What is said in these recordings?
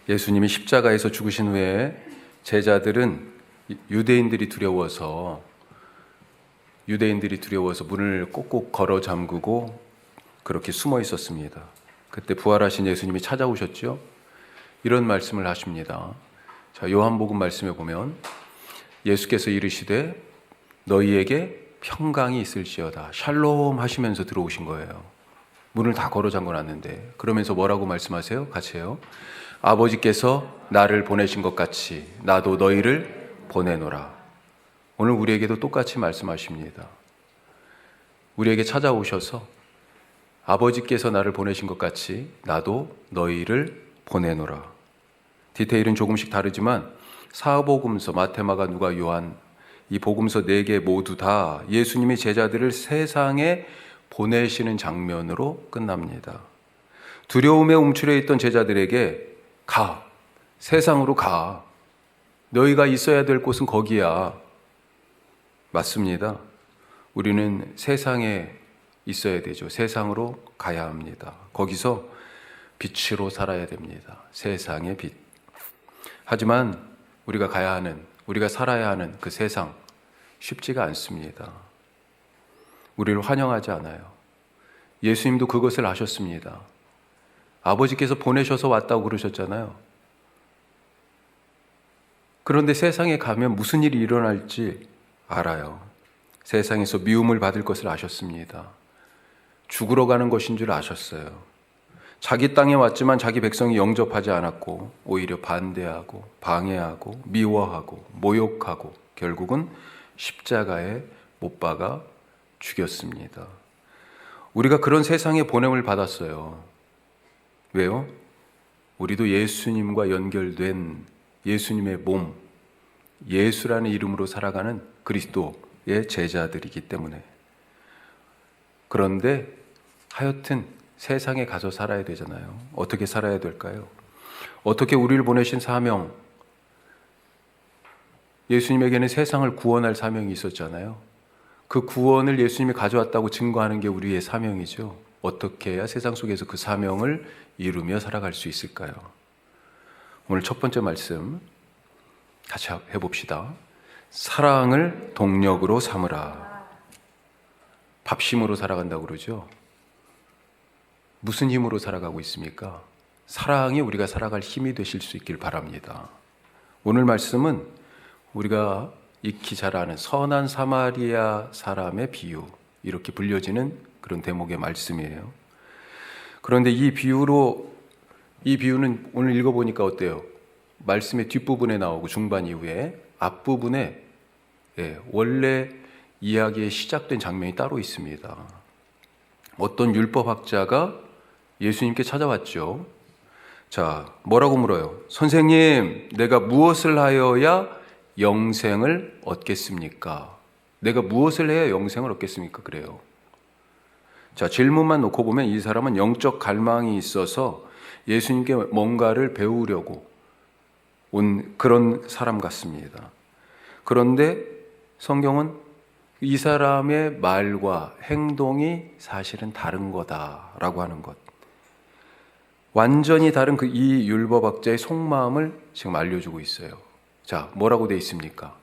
예수님이 십자가에서 죽으신 후에 제자들은 유대인들이 두려워서 문을 꼭꼭 걸어 잠그고 그렇게 숨어 있었습니다. 그때 부활하신 예수님이 찾아오셨죠. 이런 말씀을 하십니다. 자, 요한복음 말씀에 보면 예수께서 이르시되 너희에게 평강이 있을지어다. 샬롬 하시면서 들어오신 거예요. 문을 다 걸어 잠궈 놨는데, 그러면서 뭐라고 말씀하세요? 같이 해요. 아버지께서 나를 보내신 것 같이 나도 너희를 보내노라. 오늘 우리에게도 똑같이 말씀하십니다. 우리에게 찾아오셔서 아버지께서 나를 보내신 것 같이 나도 너희를 보내노라. 디테일은 조금씩 다르지만 사복음서 마태, 마가, 누가, 요한 이 복음서 4개 모두 다 예수님이 제자들을 세상에 보내시는 장면으로 끝납니다. 두려움에 움츠려 있던 제자들에게 가, 세상으로 가. 너희가 있어야 될 곳은 거기야. 맞습니다. 우리는 세상에 있어야 되죠. 세상으로 가야 합니다. 거기서 빛으로 살아야 됩니다. 세상의 빛. 하지만 우리가 살아야 하는 그 세상 쉽지가 않습니다. 우리를 환영하지 않아요. 예수님도 그것을 아셨습니다. 아버지께서 보내셔서 왔다고 그러셨잖아요. 그런데 세상에 가면 무슨 일이 일어날지 알아요. 세상에서 미움을 받을 것을 아셨습니다. 죽으러 가는 것인 줄 아셨어요. 자기 땅에 왔지만 자기 백성이 영접하지 않았고 오히려 반대하고 방해하고 미워하고 모욕하고 결국은 십자가에 못 박아 죽였습니다. 우리가 그런 세상의 보냄을 받았어요. 왜요? 우리도 예수님과 연결된 예수님의 몸, 예수라는 이름으로 살아가는 그리스도의 제자들이기 때문에. 그런데 하여튼 세상에 가서 살아야 되잖아요. 어떻게 살아야 될까요? 어떻게 우리를 보내신 사명, 예수님에게는 세상을 구원할 사명이 있었잖아요. 그 구원을 예수님이 가져왔다고 증거하는 게 우리의 사명이죠. 어떻게 해야 세상 속에서 그 사명을 이루며 살아갈 수 있을까요? 오늘 첫 번째 말씀 같이 해봅시다. 사랑을 동력으로 삼으라. 밥심으로 살아간다고 그러죠. 무슨 힘으로 살아가고 있습니까? 사랑이 우리가 살아갈 힘이 되실 수 있길 바랍니다. 오늘 말씀은 우리가 익히 잘 아는 선한 사마리아 사람의 비유, 이렇게 불려지는 그런 대목의 말씀이에요. 그런데 이 비유는 오늘 읽어보니까 어때요? 말씀의 뒷부분에 나오고 중반 이후에 앞부분에 원래 이야기의 시작된 장면이 따로 있습니다. 어떤 율법학자가 예수님께 찾아왔죠. 자, 뭐라고 물어요? 선생님, 내가 무엇을 하여야 영생을 얻겠습니까? 내가 무엇을 해야 영생을 얻겠습니까? 그래요. 자, 질문만 놓고 보면 이 사람은 영적 갈망이 있어서 예수님께 뭔가를 배우려고 온 그런 사람 같습니다. 그런데 성경은 이 사람의 말과 행동이 사실은 다른 거다라고 하는 것. 완전히 다른 이 율법학자의 속마음을 지금 알려주고 있어요. 자, 뭐라고 되어 있습니까?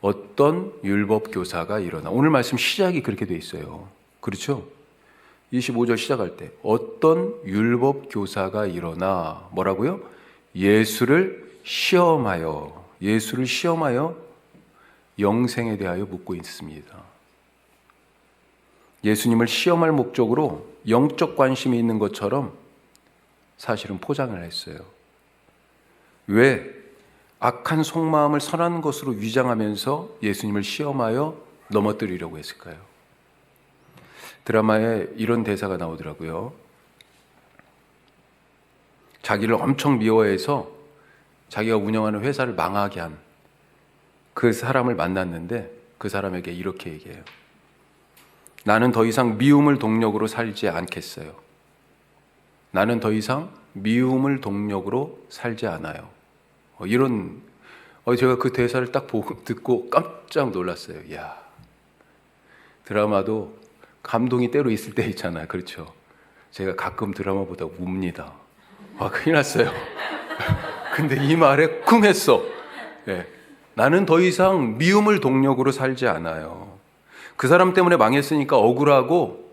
어떤 율법교사가 일어나. 오늘 말씀 시작이 그렇게 되어 있어요. 그렇죠? 25절 시작할 때 어떤 율법교사가 일어나 뭐라고요? 예수를 시험하여 영생에 대하여 묻고 있습니다. 예수님을 시험할 목적으로 영적 관심이 있는 것처럼 사실은 포장을 했어요. 왜? 악한 속마음을 선한 것으로 위장하면서 예수님을 시험하여 넘어뜨리려고 했을까요? 드라마에 이런 대사가 나오더라고요. 자기를 엄청 미워해서 자기가 운영하는 회사를 망하게 한 그 사람을 만났는데 그 사람에게 이렇게 얘기해요. 나는 더 이상 미움을 동력으로 살지 않겠어요. 나는 더 이상 미움을 동력으로 살지 않아요. 제가 그 대사를 딱 듣고 깜짝 놀랐어요. 이야, 드라마도 감동이 때로 있을 때 있잖아요. 그렇죠? 제가 가끔 드라마보다 웁니다. 큰일 났어요. 근데 이 말에 쿵 했어. 예. 나는 더 이상 미움을 동력으로 살지 않아요. 그 사람 때문에 망했으니까 억울하고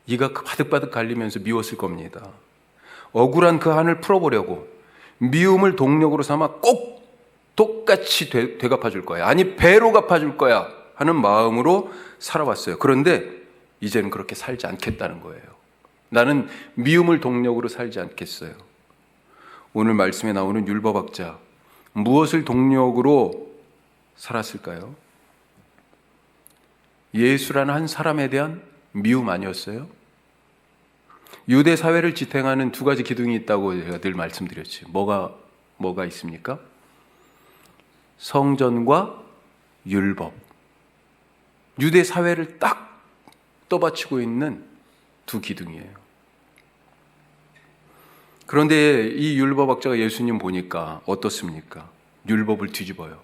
이가 바득바득 갈리면서 미웠을 겁니다. 억울한 그 한을 풀어보려고 미움을 동력으로 삼아 꼭 똑같이 되갚아줄 거야. 아니 배로 갚아줄 거야 하는 마음으로 살아왔어요. 그런데 이제는 그렇게 살지 않겠다는 거예요. 나는 미움을 동력으로 살지 않겠어요. 오늘 말씀에 나오는 율법학자, 무엇을 동력으로 살았을까요? 예수라는 한 사람에 대한 미움 아니었어요? 유대 사회를 지탱하는 두 가지 기둥이 있다고 제가 늘 말씀드렸지. 뭐가 있습니까? 성전과 율법. 유대 사회를 딱 떠받치고 있는 두 기둥이에요. 그런데 이 율법학자가 예수님 보니까 어떻습니까? 율법을 뒤집어요.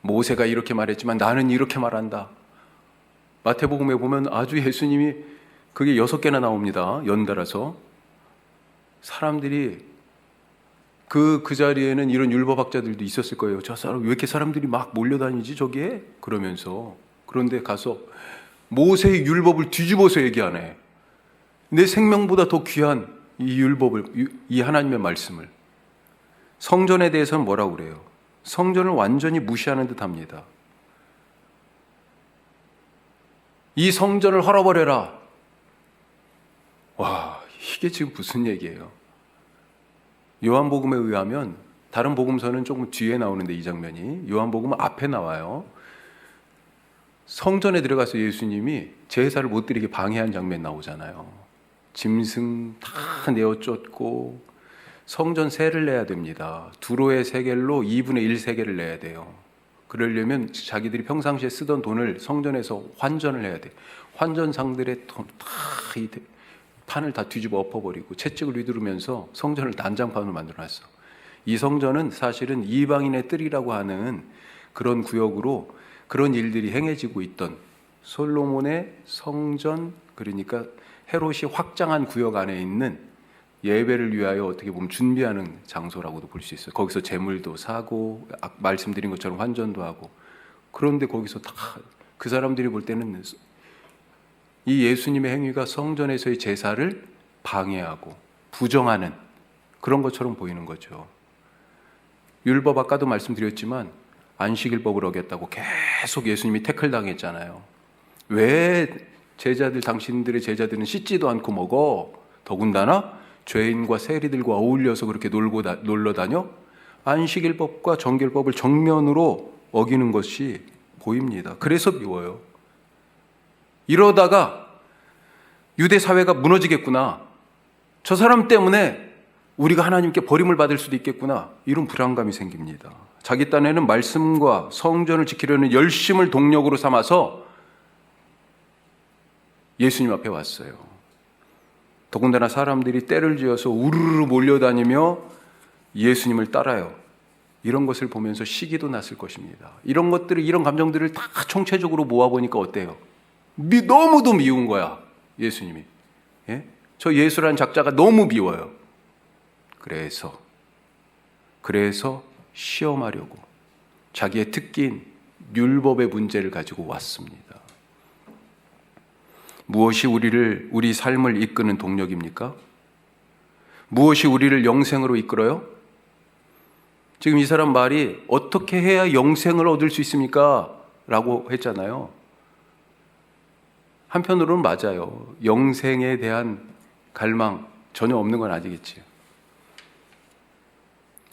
모세가 이렇게 말했지만 나는 이렇게 말한다. 마태복음에 보면 아주 예수님이 그게 6개나 나옵니다. 연달아서. 사람들이 그 자리에는 이런 율법학자들도 있었을 거예요. 저 사람 왜 이렇게 사람들이 막 몰려다니지 저기에? 그러면서. 그런데 가서 모세의 율법을 뒤집어서 얘기하네. 내 생명보다 더 귀한 이 율법을, 이 하나님의 말씀을. 성전에 대해서는 뭐라고 그래요? 성전을 완전히 무시하는 듯 합니다. 이 성전을 헐어버려라. 와, 이게 지금 무슨 얘기예요? 요한복음에 의하면, 다른 복음서는 조금 뒤에 나오는데 이 장면이, 요한복음은 앞에 나와요. 성전에 들어가서 예수님이 제사를 못 드리게 방해한 장면 나오잖아요. 짐승 다 내어 쫓고 성전 세를 내야 됩니다. 두로의 세겔로 2분의 1 세겔을 내야 돼요. 그러려면 자기들이 평상시에 쓰던 돈을 성전에서 환전을 해야 돼. 환전상들의 돈 다 이 판을 다 뒤집어 엎어버리고 채찍을 휘두르면서 성전을 난장판으로 만들어놨어. 이 성전은 사실은 이방인의 뜰이라고 하는 그런 구역으로 그런 일들이 행해지고 있던 솔로몬의 성전, 그러니까 헤롯이 확장한 구역 안에 있는 예배를 위하여 어떻게 보면 준비하는 장소라고도 볼 수 있어요. 거기서 제물도 사고 말씀드린 것처럼 환전도 하고. 그런데 거기서 다 그 사람들이 볼 때는 이 예수님의 행위가 성전에서의 제사를 방해하고 부정하는 그런 것처럼 보이는 거죠. 율법 아까도 말씀드렸지만 안식일법을 어겼다고 계속 예수님이 태클 당했잖아요. 왜 제자들, 당신들의 제자들은 씻지도 않고 먹어? 더군다나 죄인과 세리들과 어울려서 그렇게 놀러 다녀? 안식일법과 정결법을 정면으로 어기는 것이 보입니다. 그래서 미워요. 이러다가 유대 사회가 무너지겠구나. 저 사람 때문에 우리가 하나님께 버림을 받을 수도 있겠구나. 이런 불안감이 생깁니다. 자기 딴에는 말씀과 성전을 지키려는 열심을 동력으로 삼아서 예수님 앞에 왔어요. 더군다나 사람들이 때를 지어서 우르르 몰려다니며 예수님을 따라요. 이런 것을 보면서 시기도 났을 것입니다. 이런 감정들을 다 총체적으로 모아보니까 어때요? 너무도 미운 거야, 예수님이. 예? 저 예수라는 작자가 너무 미워요. 그래서 시험하려고 자기의 특기인 율법의 문제를 가지고 왔습니다. 무엇이 우리 삶을 이끄는 동력입니까? 무엇이 우리를 영생으로 이끌어요? 지금 이 사람 말이 어떻게 해야 영생을 얻을 수 있습니까? 라고 했잖아요. 한편으로는 맞아요. 영생에 대한 갈망 전혀 없는 건 아니겠지요.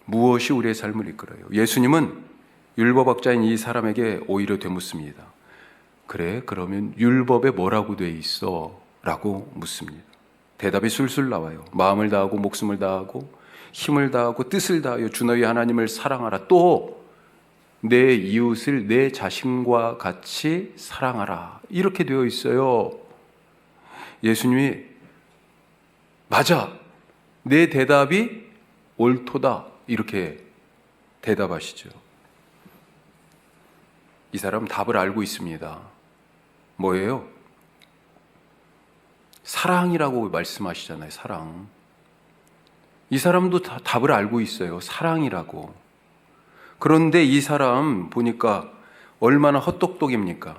무엇이 우리의 삶을 이끌어요? 예수님은 율법학자인 이 사람에게 오히려 되묻습니다. 그래, 그러면 율법에 뭐라고 돼 있어? 라고 묻습니다. 대답이 술술 나와요. 마음을 다하고 목숨을 다하고 힘을 다하고 뜻을 다하여 주 너희 하나님을 사랑하라. 또 내 이웃을 내 자신과 같이 사랑하라. 이렇게 되어 있어요. 예수님이 맞아. 내 대답이 옳도다. 이렇게 대답하시죠. 이 사람은 답을 알고 있습니다. 뭐예요? 사랑이라고 말씀하시잖아요. 사랑. 이 사람도 답을 알고 있어요. 사랑이라고. 그런데 이 사람 보니까 얼마나 헛똑똑입니까?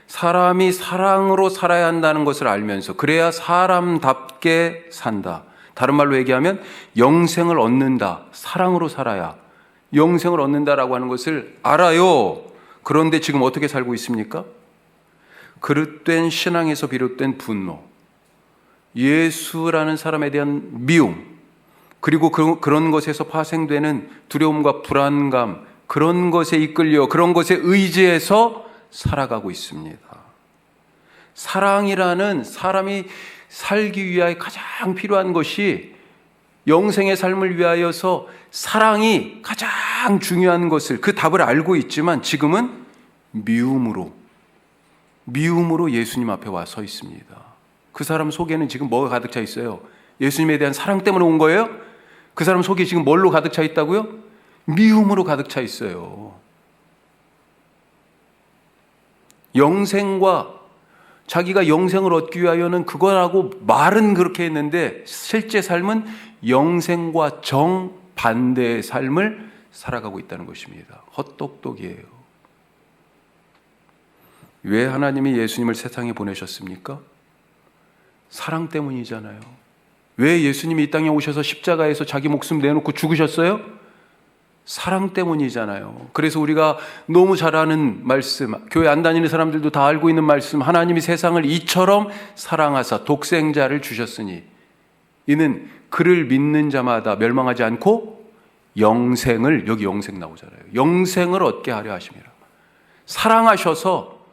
사람이 사랑으로 살아야 한다는 것을 알면서 그래야 사람답게 산다. 다른 말로 얘기하면 영생을 얻는다. 사랑으로 살아야 영생을 얻는다라고 하는 것을 알아요. 그런데 지금 어떻게 살고 있습니까? 그릇된 신앙에서 비롯된 분노, 예수라는 사람에 대한 미움, 그리고 그런 것에서 파생되는 두려움과 불안감, 그런 것에 이끌려 그런 것에 의지해서 살아가고 있습니다. 사랑이라는 사람이 살기 위하여 가장 필요한 것이 영생의 삶을 위하여서 사랑이 가장 중요한 것을 그 답을 알고 있지만 지금은 미움으로 예수님 앞에 와 서 있습니다. 그 사람 속에는 지금 뭐가 가득 차 있어요? 예수님에 대한 사랑 때문에 온 거예요? 그 사람 속에 지금 뭘로 가득 차 있다고요? 미움으로 가득 차 있어요. 영생과 자기가 영생을 얻기 위하여는 그거라고 말은 그렇게 했는데 실제 삶은 영생과 정반대의 삶을 살아가고 있다는 것입니다. 헛똑똑이에요. 왜 하나님이 예수님을 세상에 보내셨습니까? 사랑 때문이잖아요. 왜 예수님이 이 땅에 오셔서 십자가에서 자기 목숨 내놓고 죽으셨어요? 사랑 때문이잖아요. 그래서 우리가 너무 잘 아는 말씀, 교회 안 다니는 사람들도 다 알고 있는 말씀, 하나님이 세상을 이처럼 사랑하사 독생자를 주셨으니 이는 그를 믿는 자마다 멸망하지 않고 영생을, 여기 영생 나오잖아요. 영생을 얻게 하려 하심이라. 사랑하셔서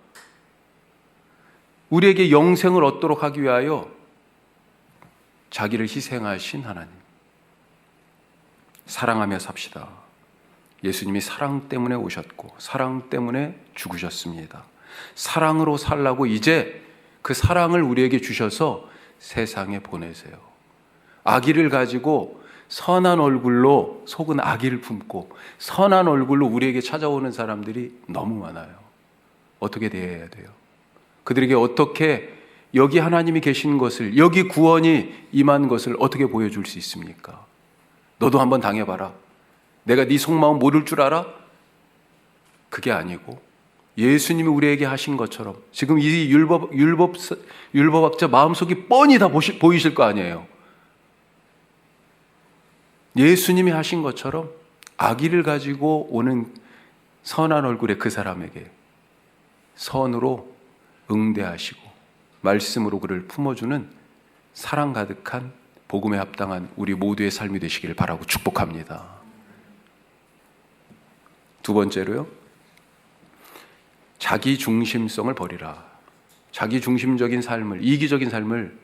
우리에게 영생을 얻도록 하기 위하여 자기를 희생하신 하나님. 사랑하며 삽시다. 예수님이 사랑 때문에 오셨고 사랑 때문에 죽으셨습니다. 사랑으로 살라고 이제 그 사랑을 우리에게 주셔서 세상에 보내세요. 악의를 가지고 선한 얼굴로 속은 악의를 품고 선한 얼굴로 우리에게 찾아오는 사람들이 너무 많아요. 어떻게 대해야 돼요? 그들에게 어떻게 여기 하나님이 계신 것을, 여기 구원이 임한 것을 어떻게 보여줄 수 있습니까? 너도 한번 당해봐라. 내가 네 속마음 모를 줄 알아? 그게 아니고 예수님이 우리에게 하신 것처럼 지금 이 율법학자 마음속이 뻔히 다 보이실 거 아니에요. 예수님이 하신 것처럼 악의를 가지고 오는 선한 얼굴의 그 사람에게 선으로 응대하시고 말씀으로 그를 품어주는 사랑 가득한 복음에 합당한 우리 모두의 삶이 되시기를 바라고 축복합니다. 두 번째로요, 자기 중심성을 버리라. 자기 중심적인 삶을, 이기적인 삶을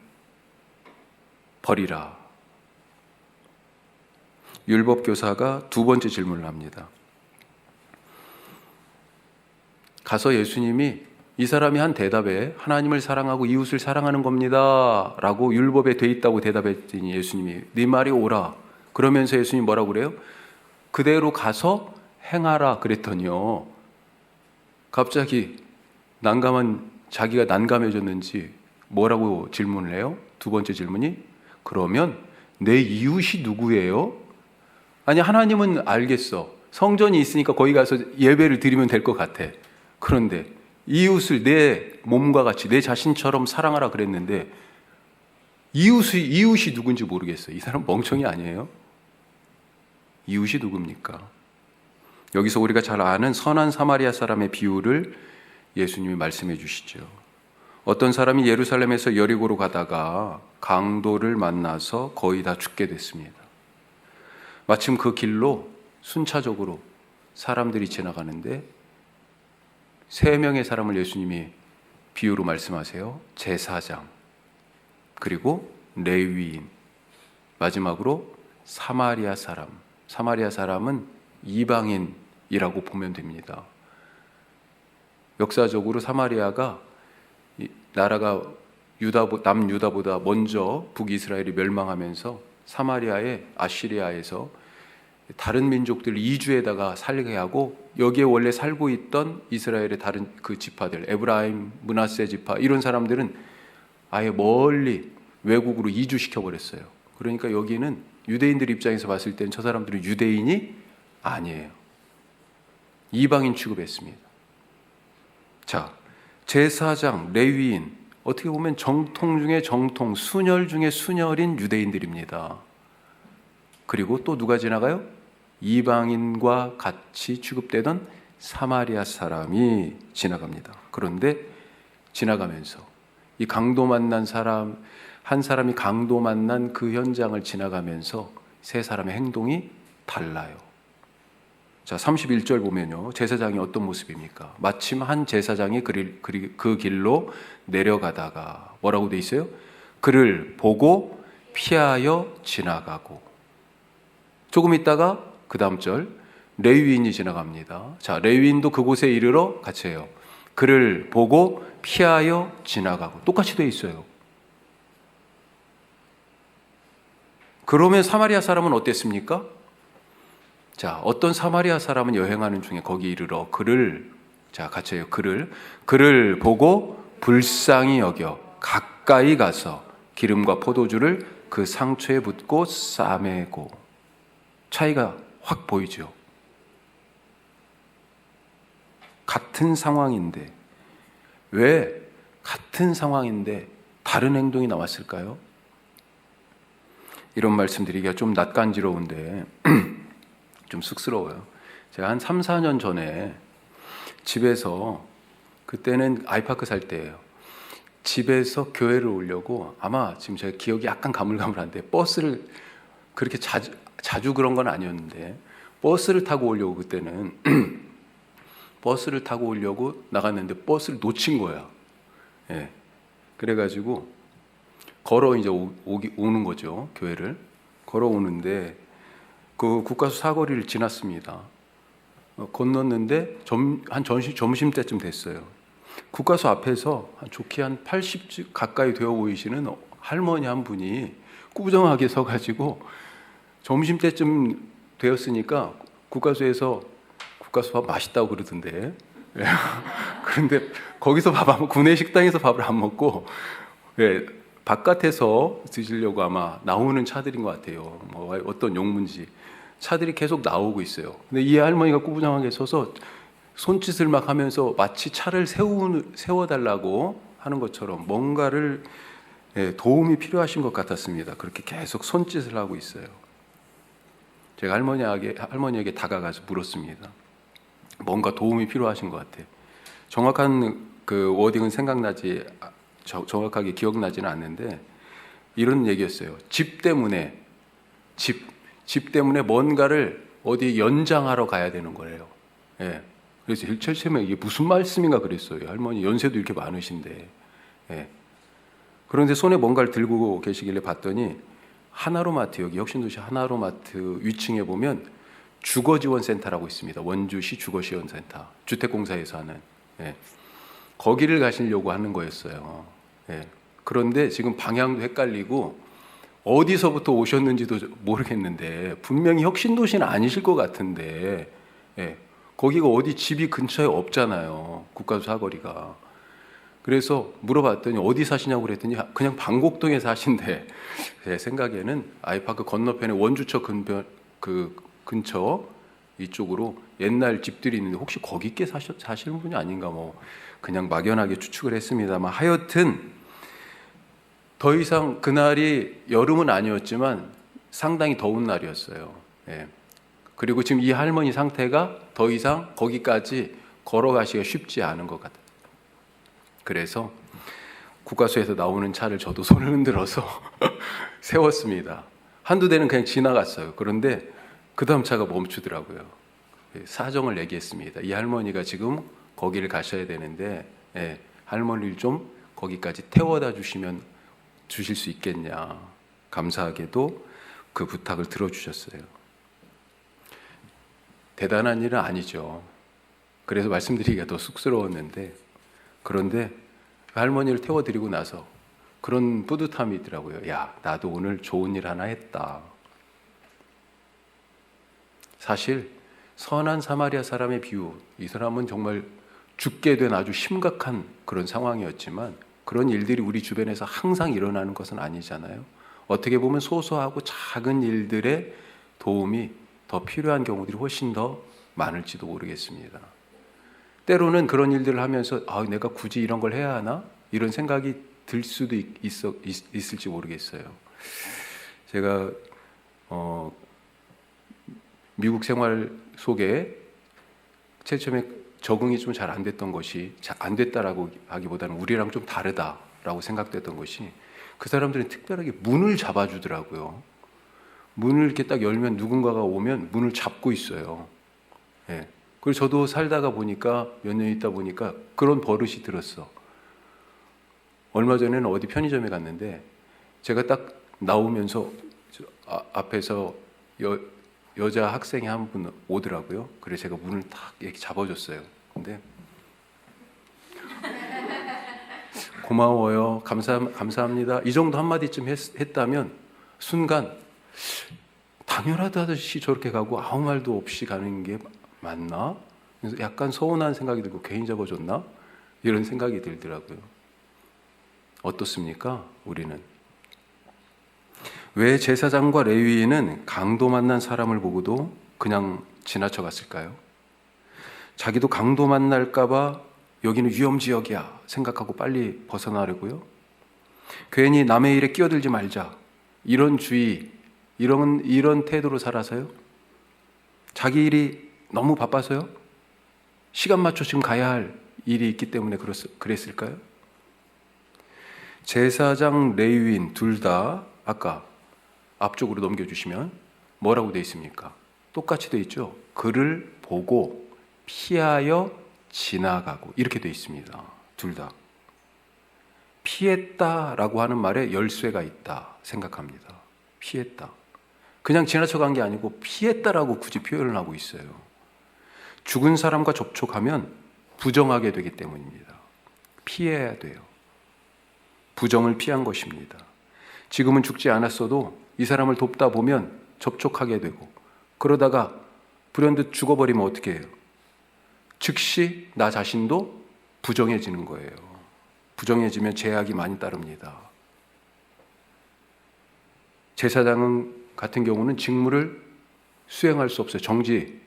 버리라. 율법 교사가 두 번째 질문을 합니다. 가서 예수님이 이 사람이 한 대답에 하나님을 사랑하고 이웃을 사랑하는 겁니다 라고 율법에 돼 있다고 대답했더니 예수님이 네 말이 옳아. 그러면서 예수님이 뭐라고 그래요? 그대로 가서 행하라 그랬더니요, 갑자기 자기가 난감해졌는지 뭐라고 질문을 해요? 두 번째 질문이, 그러면 내 이웃이 누구예요? 아니, 하나님은 알겠어. 성전이 있으니까 거기 가서 예배를 드리면 될 것 같아. 그런데 이웃을 내 몸과 같이 내 자신처럼 사랑하라 그랬는데 이웃이 누군지 모르겠어요. 이 사람 멍청이 아니에요? 이웃이 누굽니까? 여기서 우리가 잘 아는 선한 사마리아 사람의 비유를 예수님이 말씀해 주시죠. 어떤 사람이 예루살렘에서 여리고로 가다가 강도를 만나서 거의 다 죽게 됐습니다. 마침 그 길로 순차적으로 사람들이 지나가는데 3명의 사람을 예수님이 비유로 말씀하세요. 제사장, 그리고 레위인, 마지막으로 사마리아 사람. 사마리아 사람은 이방인이라고 보면 됩니다. 역사적으로 사마리아가 나라가 남유다보다 먼저 북이스라엘이 멸망하면서 사마리아의 아시리아에서 다른 민족들 이주에다가 살게 하고 여기에 원래 살고 있던 이스라엘의 다른 그 지파들, 에브라임, 므낫세 지파 이런 사람들은 아예 멀리 외국으로 이주시켜 버렸어요. 그러니까 여기는 유대인들 입장에서 봤을 땐 저 사람들은 유대인이 아니에요. 이방인 취급했습니다. 자, 제사장, 레위인, 어떻게 보면 정통 중에 정통, 순혈 중에 순혈인 유대인들입니다. 그리고 또 누가 지나가요? 이방인과 같이 취급되던 사마리아 사람이 지나갑니다. 그런데 지나가면서 이 강도 만난 사람, 한 사람이 강도 만난 그 현장을 지나가면서 세 사람의 행동이 달라요. 자, 31절 보면요. 제사장이 어떤 모습입니까? 마침 한 제사장이 그 길로 내려가다가 뭐라고 돼 있어요? 그를 보고 피하여 지나가고. 조금 있다가 그 다음 절 레위인이 지나갑니다. 자, 레위인도 그곳에 이르러 같이 해요. 그를 보고 피하여 지나가고. 똑같이 돼 있어요. 그러면 사마리아 사람은 어땠습니까? 자, 어떤 사마리아 사람은 여행하는 중에 거기 이르러 그를, 자, 같이 해요. 그를 보고 불쌍히 여겨 가까이 가서 기름과 포도주를 그 상처에 붓고 싸매고. 차이가 확 보이죠. 같은 상황인데, 왜 같은 상황인데 다른 행동이 나왔을까요? 이런 말씀드리기가 좀 낯간지러운데 좀 쑥스러워요. 제가 한 3, 4년 전에 집에서, 그때는 아이파크 살 때예요. 집에서 교회를 오려고, 아마 지금 제가 기억이 약간 가물가물한데 버스를, 그렇게 자주 그런 건 아니었는데 버스를 타고 오려고, 그때는 버스를 타고 오려고 나갔는데 버스를 놓친 거야. 예. 그래가지고 걸어 이제 오는 거죠. 교회를 걸어오는데 그 국가수 사거리를 지났습니다. 건넜는데 점심 때쯤 됐어요. 국가수 앞에서 좋게 한 80 가까이 되어 보이시는 할머니 한 분이 꾸정하게 서가지고, 점심 때쯤 되었으니까 국가수에서 국가수밥 맛있다고 그러던데. 그런데 거기서 구내식당에서 밥을 안 먹고, 예, 바깥에서 드시려고 아마 나오는 차들인 것 같아요. 뭐 어떤 용문지 차들이 계속 나오고 있어요. 근데 이 할머니가 꾸부정하게 서서 손짓을 막 하면서 마치 차를 세워달라고 하는 것처럼 뭔가를, 예, 도움이 필요하신 것 같았습니다. 그렇게 계속 손짓을 하고 있어요. 제가 할머니에게 다가가서 물었습니다. 뭔가 도움이 필요하신 것 같아. 정확한 그 워딩은 정확하게 기억나지는 않는데 이런 얘기였어요. 집 때문에 뭔가를 어디 연장하러 가야 되는 거예요. 예. 그래서 일철새면 이게 무슨 말씀인가 그랬어요. 할머니 연세도 이렇게 많으신데. 예. 그런데 손에 뭔가를 들고 계시길래 봤더니 하나로마트, 여기 혁신도시 하나로마트 위층에 보면 주거지원센터라고 있습니다. 원주시 주거지원센터, 주택공사에서 하는. 예. 거기를 가시려고 하는 거였어요. 예. 그런데 지금 방향도 헷갈리고 어디서부터 오셨는지도 모르겠는데 분명히 혁신도시는 아니실 것 같은데, 예. 거기가 어디 집이 근처에 없잖아요. 국가수 사거리가. 그래서 물어봤더니 어디 사시냐고 그랬더니 그냥 방곡동에 사신대. 제 생각에는 아이파크 건너편에 원주처 근처 이쪽으로 옛날 집들이 있는데 혹시 거기께 사시는 분이 아닌가, 뭐 그냥 막연하게 추측을 했습니다만, 하여튼 더 이상 그날이 여름은 아니었지만 상당히 더운 날이었어요. 예. 그리고 지금 이 할머니 상태가 더 이상 거기까지 걸어가시기가 쉽지 않은 것 같아요. 그래서 국가수에서 나오는 차를 저도 손을 흔들어서 세웠습니다. 한두 대는 그냥 지나갔어요. 그런데 그 다음 차가 멈추더라고요. 사정을 얘기했습니다. 이 할머니가 지금 거기를 가셔야 되는데, 예, 할머니를 좀 거기까지 태워다 주실 수 있겠냐. 감사하게도 그 부탁을 들어주셨어요. 대단한 일은 아니죠. 그래서 말씀드리기가 더 쑥스러웠는데, 그런데 할머니를 태워드리고 나서 그런 뿌듯함이 있더라고요. 야, 나도 오늘 좋은 일 하나 했다. 사실 선한 사마리아 사람의 비유, 이 사람은 정말 죽게 된 아주 심각한 그런 상황이었지만 그런 일들이 우리 주변에서 항상 일어나는 것은 아니잖아요. 어떻게 보면 소소하고 작은 일들의 도움이 더 필요한 경우들이 훨씬 더 많을지도 모르겠습니다. 때로는 그런 일들을 하면서 내가 굳이 이런 걸 해야 하나? 이런 생각이 들 수도 있을지 모르겠어요. 제가 미국 생활 속에 제일 처음에 적응이 좀 잘 안 됐던 것이, 잘 안 됐다라고 하기보다는 우리랑 좀 다르다라고 생각됐던 것이, 그 사람들은 특별하게 문을 잡아주더라고요. 문을 이렇게 딱 열면 누군가가 오면 문을 잡고 있어요. 예. 그리고 저도 살다가 보니까, 몇 년 있다 보니까 그런 버릇이 들었어. 얼마 전에는 어디 편의점에 갔는데 제가 딱 나오면서 앞에서 여자 학생이 한 분 오더라고요. 그래서 제가 문을 딱 이렇게 잡아줬어요. 근데 고마워요, 감사합니다, 이 정도 한마디쯤 했다면 순간 당연하다듯이 저렇게 가고 아무 말도 없이 가는 게 맞나? 그래서 약간 서운한 생각이 들고 괜히 잡아줬나? 이런 생각이 들더라고요. 어떻습니까? 우리는 왜 제사장과 레위인은 강도 만난 사람을 보고도 그냥 지나쳐 갔을까요? 자기도 강도 만날까 봐 여기는 위험지역이야 생각하고 빨리 벗어나려고요? 괜히 남의 일에 끼어들지 말자, 이런 주의, 이런 태도로 살아서요? 자기 일이 너무 바빠서요? 시간 맞춰 지금 가야 할 일이 있기 때문에 그랬을까요? 제사장, 레위인 둘 다 아까 앞쪽으로 넘겨주시면 뭐라고 되어 있습니까? 똑같이 되어 있죠. 그를 보고 피하여 지나가고, 이렇게 되어 있습니다. 둘 다. 피했다라고 하는 말에 열쇠가 있다 생각합니다. 피했다. 그냥 지나쳐간 게 아니고 피했다라고 굳이 표현을 하고 있어요. 죽은 사람과 접촉하면 부정하게 되기 때문입니다. 피해야 돼요. 부정을 피한 것입니다. 지금은 죽지 않았어도 이 사람을 돕다 보면 접촉하게 되고, 그러다가 불현듯 죽어버리면 어떻게 해요? 즉시 나 자신도 부정해지는 거예요. 부정해지면 죄악이 많이 따릅니다. 제사장 같은 경우는 직무를 수행할 수 없어요.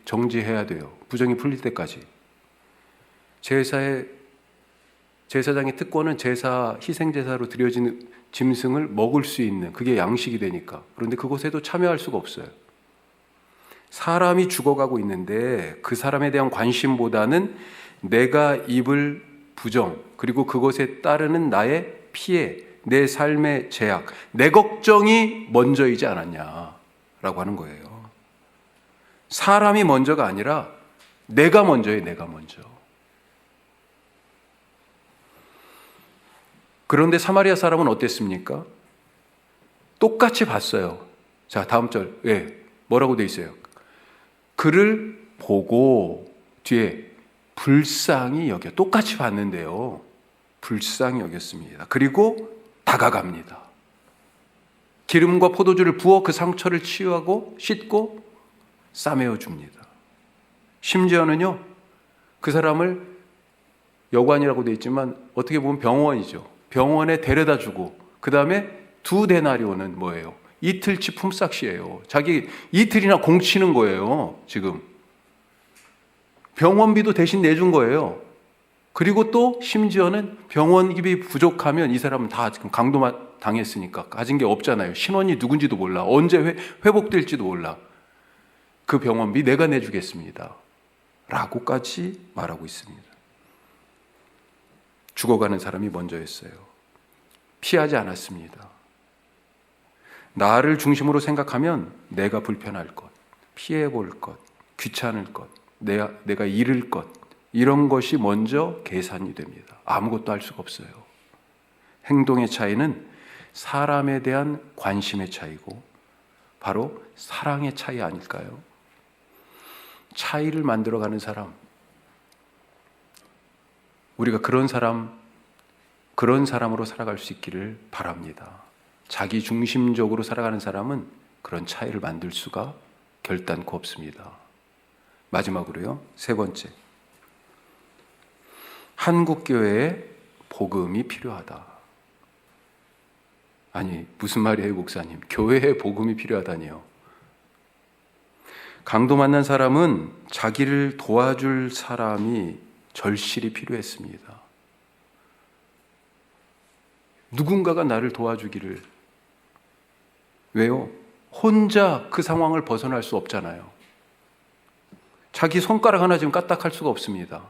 정지해야 돼요. 부정이 풀릴 때까지. 제사장의 특권은 희생제사로 드려지는 짐승을 먹을 수 있는, 그게 양식이 되니까. 그런데 그곳에도 참여할 수가 없어요. 사람이 죽어가고 있는데 그 사람에 대한 관심보다는 내가 입을 부정, 그리고 그것에 따르는 나의 피해, 내 삶의 제약, 내 걱정이 먼저이지 않았냐라고 하는 거예요. 사람이 먼저가 아니라 내가 먼저예요. 내가 먼저. 그런데 사마리아 사람은 어땠습니까? 똑같이 봤어요. 자, 다음 절. 뭐라고 돼 있어요? 그를 보고 뒤에 불쌍히 여겨. 똑같이 봤는데요. 불쌍히 여겼습니다. 그리고 다가갑니다. 기름과 포도주를 부어 그 상처를 치유하고 씻고 싸매어 줍니다. 심지어는요, 그 사람을, 여관이라고 되어 있지만 어떻게 보면 병원이죠. 병원에 데려다 주고, 그 다음에 2데나리온은 뭐예요? 이틀치 품삯이에요. 자기 이틀이나 공치는 거예요. 지금 병원비도 대신 내준 거예요. 그리고 또 심지어는 병원비 부족하면 이 사람은 다 지금 강도 당했으니까 가진 게 없잖아요. 신원이 누군지도 몰라. 언제 회복될지도 몰라. 그 병원비 내가 내주겠습니다 라고까지 말하고 있습니다. 죽어가는 사람이 먼저였어요. 피하지 않았습니다. 나를 중심으로 생각하면 내가 불편할 것, 피해볼 것, 귀찮을 것, 내가 잃을 것, 이런 것이 먼저 계산이 됩니다. 아무것도 할 수가 없어요. 행동의 차이는 사람에 대한 관심의 차이고 바로 사랑의 차이 아닐까요? 차이를 만들어가는 사람, 우리가 그런 사람으로 살아갈 수 있기를 바랍니다. 자기 중심적으로 살아가는 사람은 그런 차이를 만들 수가 결단코 없습니다. 마지막으로요, 세 번째. 한국교회에 복음이 필요하다. 아니, 무슨 말이에요, 목사님? 교회에 복음이 필요하다니요. 강도 만난 사람은 자기를 도와줄 사람이 절실히 필요했습니다. 누군가가 나를 도와주기를. 왜요? 혼자 그 상황을 벗어날 수 없잖아요. 자기 손가락 하나 지금 까딱할 수가 없습니다.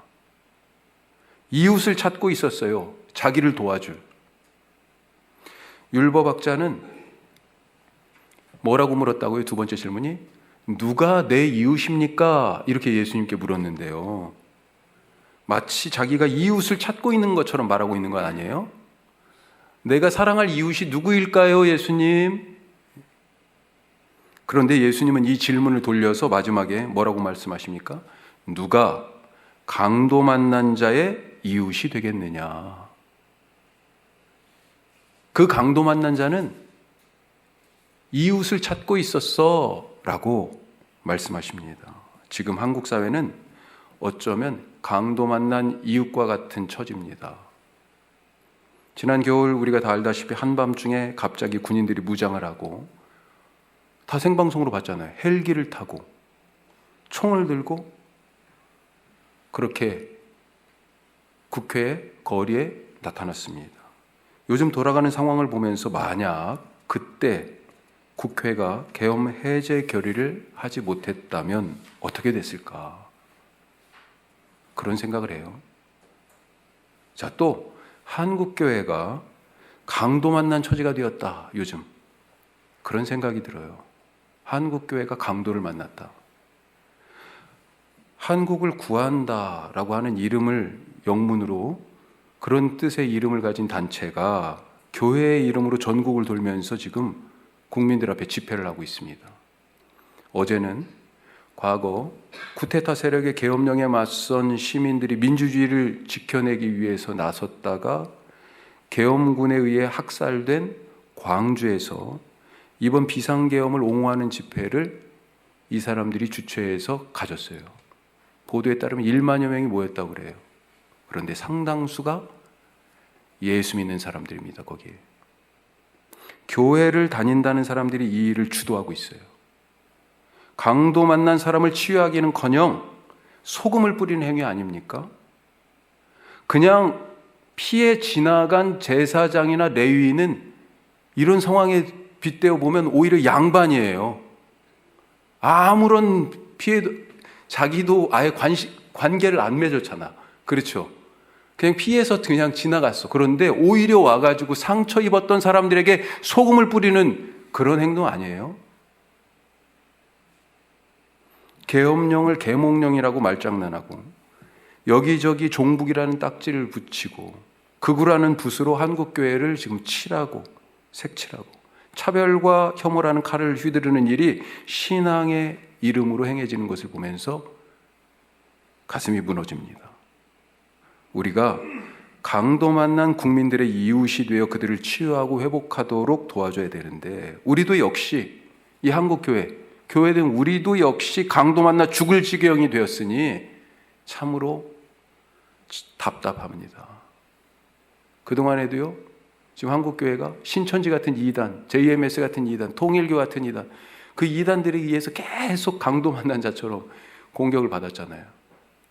이웃을 찾고 있었어요. 자기를 도와줄. 율법학자는 뭐라고 물었다고요? 두 번째 질문이 누가 내 이웃입니까? 이렇게 예수님께 물었는데요. 마치 자기가 이웃을 찾고 있는 것처럼 말하고 있는 건 아니에요? 내가 사랑할 이웃이 누구일까요, 예수님? 그런데 예수님은 이 질문을 돌려서 마지막에 뭐라고 말씀하십니까? 누가 강도 만난 자의 이웃이 되겠느냐? 그 강도 만난 자는 이웃을 찾고 있었어 라고 말씀하십니다. 지금 한국 사회는 어쩌면 강도 만난 이웃과 같은 처지입니다. 지난 겨울 우리가 다 알다시피 한밤중에 갑자기 군인들이 무장을 하고 다 생방송으로 봤잖아요. 헬기를 타고 총을 들고 그렇게 국회 거리에 나타났습니다. 요즘 돌아가는 상황을 보면서 만약 그때 국회가 계엄 해제 결의를 하지 못했다면 어떻게 됐을까? 그런 생각을 해요. 자, 또 한국교회가 강도 만난 처지가 되었다. 요즘 그런 생각이 들어요. 한국교회가 강도를 만났다. 한국을 구한다라고 하는 이름을 영문으로 그런 뜻의 이름을 가진 단체가 교회의 이름으로 전국을 돌면서 지금 국민들 앞에 집회를 하고 있습니다. 어제는 과거 쿠데타 세력의 계엄령에 맞선 시민들이 민주주의를 지켜내기 위해서 나섰다가 계엄군에 의해 학살된 광주에서 이번 비상계엄을 옹호하는 집회를 이 사람들이 주최해서 가졌어요. 보도에 따르면 1만여 명이 모였다고 그래요. 그런데 상당수가 예수 믿는 사람들입니다. 거기에. 교회를 다닌다는 사람들이 이 일을 주도하고 있어요. 강도 만난 사람을 치유하기는커녕 소금을 뿌리는 행위 아닙니까? 그냥 피해 지나간 제사장이나 레위인은 이런 상황에 빗대어 보면 오히려 양반이에요. 아무런 피해도 자기도 아예 관계를 안 맺었잖아. 그렇죠? 그냥 피해서 그냥 지나갔어. 그런데 오히려 와가지고 상처 입었던 사람들에게 소금을 뿌리는 그런 행동 아니에요? 계엄령을 계몽령이라고 말장난하고 여기저기 종북이라는 딱지를 붙이고 극우라는 붓으로 한국교회를 지금 칠하고 색칠하고 차별과 혐오라는 칼을 휘두르는 일이 신앙의 이름으로 행해지는 것을 보면서 가슴이 무너집니다. 우리가 강도 만난 국민들의 이웃이 되어 그들을 치유하고 회복하도록 도와줘야 되는데 우리도 역시 이 한국교회, 교회든 우리도 역시 강도 만나 죽을 지경이 되었으니 참으로 답답합니다. 그동안에도요, 지금 한국교회가 신천지 같은 이단, JMS 같은 이단, 통일교 같은 이단, 그 이단들에 의해서 계속 강도 만난 자처럼 공격을 받았잖아요.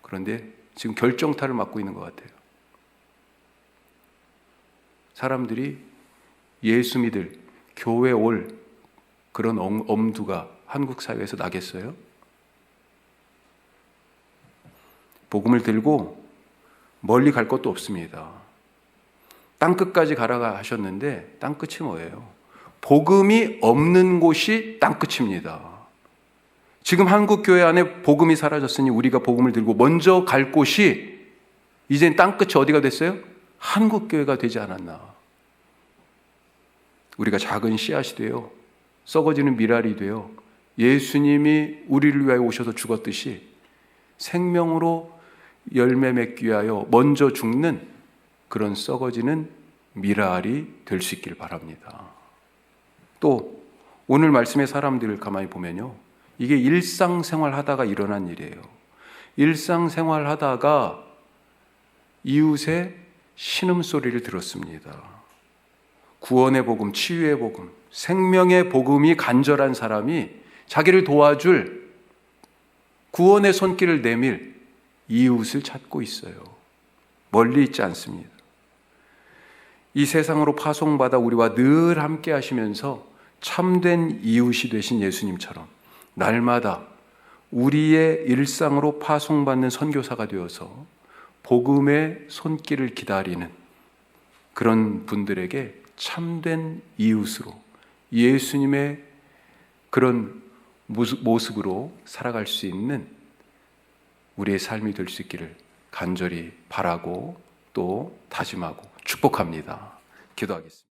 그런데 지금 결정타를 맞고 있는 것 같아요. 사람들이 예수 믿을, 교회 올 그런 엄두가 한국 사회에서 나겠어요? 복음을 들고 멀리 갈 것도 없습니다. 땅끝까지 가라가 하셨는데 땅끝이 뭐예요? 복음이 없는 곳이 땅끝입니다. 지금 한국 교회 안에 복음이 사라졌으니 우리가 복음을 들고 먼저 갈 곳이 이젠 땅끝이 어디가 됐어요? 한국 교회가 되지 않았나. 우리가 작은 씨앗이 되어 썩어지는 미랄이 되어 예수님이 우리를 위하여 오셔서 죽었듯이 생명으로 열매 맺기 위하여 먼저 죽는 그런 썩어지는 미랄이 될 수 있길 바랍니다. 또 오늘 말씀의 사람들을 가만히 보면요, 이게 일상생활 하다가 일어난 일이에요. 일상생활 하다가 이웃의 신음소리를 들었습니다. 구원의 복음, 치유의 복음, 생명의 복음이 간절한 사람이 자기를 도와줄 구원의 손길을 내밀 이웃을 찾고 있어요. 멀리 있지 않습니다. 이 세상으로 파송받아 우리와 늘 함께 하시면서 참된 이웃이 되신 예수님처럼 날마다 우리의 일상으로 파송받는 선교사가 되어서 복음의 손길을 기다리는 그런 분들에게 참된 이웃으로 예수님의 그런 모습으로 살아갈 수 있는 우리의 삶이 될 수 있기를 간절히 바라고 또 다짐하고 축복합니다. 기도하겠습니다.